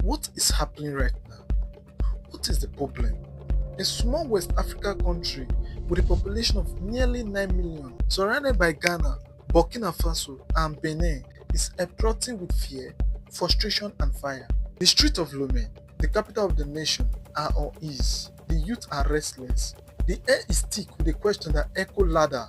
What is happening right now? What is the problem? A small West Africa country with a population of nearly 9 million, surrounded by Ghana, Burkina Faso, and Benin, is erupting with fear, frustration, and fire. The streets of Lomé, the capital of the nation, are uneasy. The youth are restless. The air is thick with a question that echoes louder: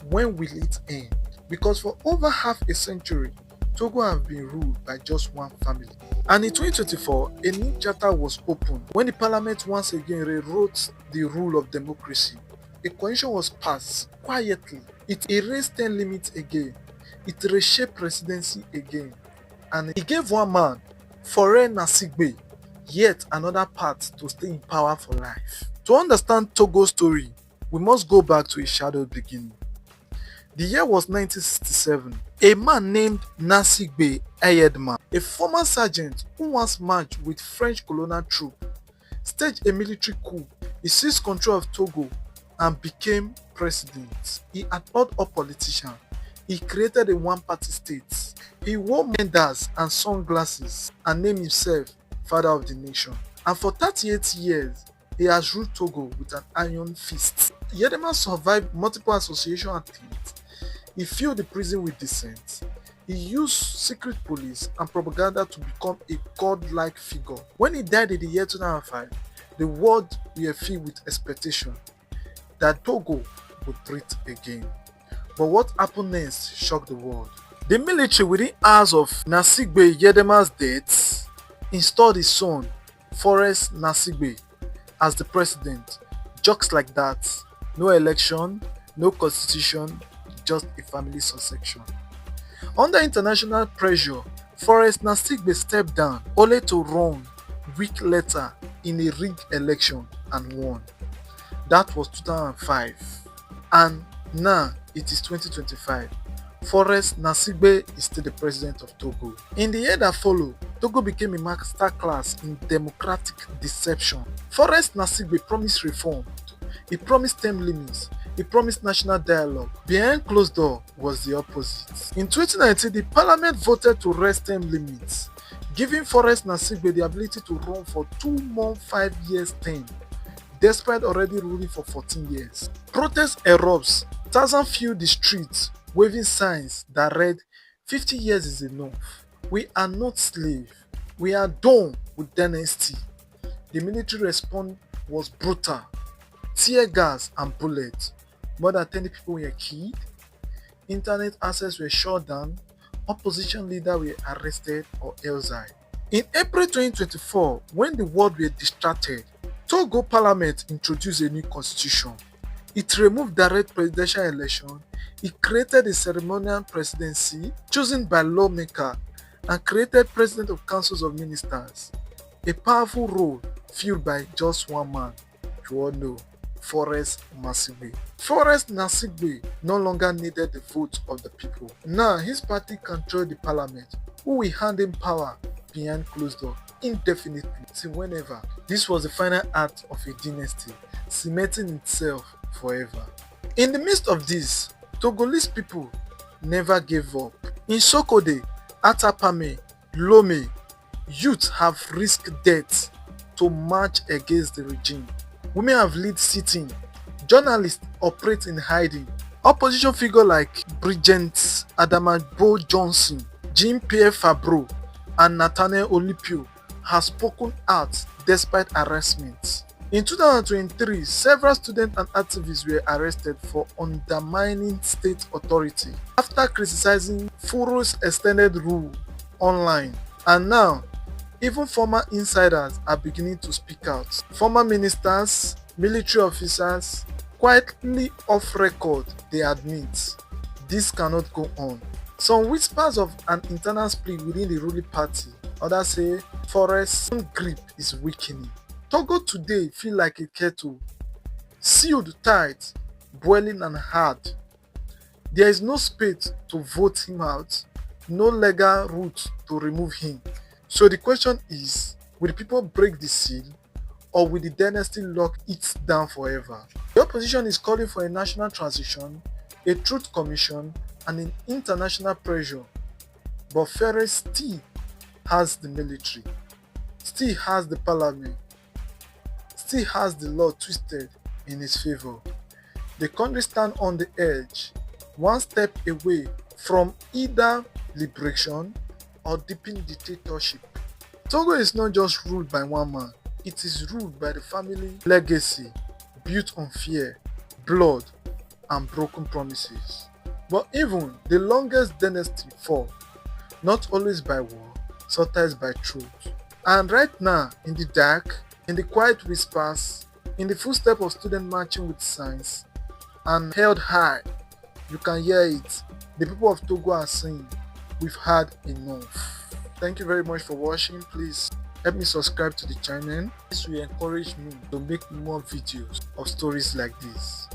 when will it end? Because for over half a century, Togo have been ruled by just one family. And in 2024, a new chapter was opened when the parliament once again rewrote the rule of democracy. A constitution was passed quietly. It erased term limits again. It reshaped presidency again. And it gave one man, Faure Gnassingbé, yet another path to stay in power for life. To understand Togo's story, we must go back to a shadowed beginning. The year was 1967. A man named Gnassingbé Eyadéma, a former sergeant who once marched with French colonial troops, staged a military coup. He seized control of Togo and became president. He outlawed all politicians. He created a one-party state. He wore menders and sunglasses and named himself Father of the Nation. And for 38 years, he has ruled Togo with an iron fist. Eyadéma survived multiple assassination attempts. He filled the prison with dissent. He used secret police and propaganda to become a godlike figure. When he died in the year 2005, the world were filled with expectation that Togo would breathe again. But what happened next shocked the world. The military, within hours of Gnassingbé Eyadéma's death, installed his son, Faure Gnassingbé, as the president. Jokes like that. No election, no constitution, just a family succession. Under international pressure, Faure Gnassingbé stepped down only to run week later in a rigged election and won. That was 2005. And now it is 2025. Faure Gnassingbé is still the president of Togo. In the year that followed, Togo became a masterclass in democratic deception. Faure Gnassingbé promised reform. He promised term limits. He promised national dialogue. Behind closed door was the opposite. In 2019, the parliament voted to raise term limits, giving Faure Gnassingbé the ability to run for 2 more 5 years term, despite already ruling for 14 years. Protests erupts. Thousands filled the streets, waving signs that read, 50 years is enough. We are not slaves. We are done with dynasty. The military response was brutal. Tear gas and bullets. More than 10 people were killed. Internet access were shut down. Opposition leaders were arrested or exiled. In April 2024, when the world were distracted, Togo Parliament introduced a new constitution. It removed direct presidential election. It created a ceremonial presidency chosen by lawmakers and created president of councils of ministers. A powerful role filled by just one man. You all know. Faure Gnassingbé. Faure Gnassingbé no longer needed the vote of the people. Now his party controlled the parliament, who will hand him power behind closed doors indefinitely till whenever. This was the final act of a dynasty, cementing itself forever. In the midst of this, Togolese people never gave up. In Sokode, Atapame, Lomé, youth have risked death to march against the regime. Women have led sitting. Journalists operate in hiding. Opposition figures like President Gnassingbé Johnson, Jean-Pierre Fabre, and Nathaniel Olipio have spoken out despite harassment. In 2023, several students and activists were arrested for undermining state authority after criticizing Faure's extended rule online. And now, even former insiders are beginning to speak out. Former ministers, military officers, quietly off record, they admit this cannot go on. Some whispers of an internal split within the ruling party. Others say Faure's grip is weakening. Togo today feel like a kettle, sealed tight, boiling and hard. There is no space to vote him out, no legal route to remove him. So the question is, will the people break the seal, or will the dynasty lock it down forever? The opposition is calling for a national transition, a truth commission, and an international pressure. But Faure still has the military. still has the parliament, still has the law twisted in his favor. The country stands on the edge, one step away from either liberation or deepening dictatorship. Togo is not just ruled by one man, it is ruled by the family legacy built on fear, blood, and broken promises. But even the longest dynasty fall, not always by war, sometimes by truth. And right now, in the dark, in the quiet whispers, in the footsteps of students marching with signs and held high, you can hear it. The people of Togo are saying, we've had enough. Thank you very much for watching. Please help me subscribe to the channel. This will encourage me to make more videos of stories like this.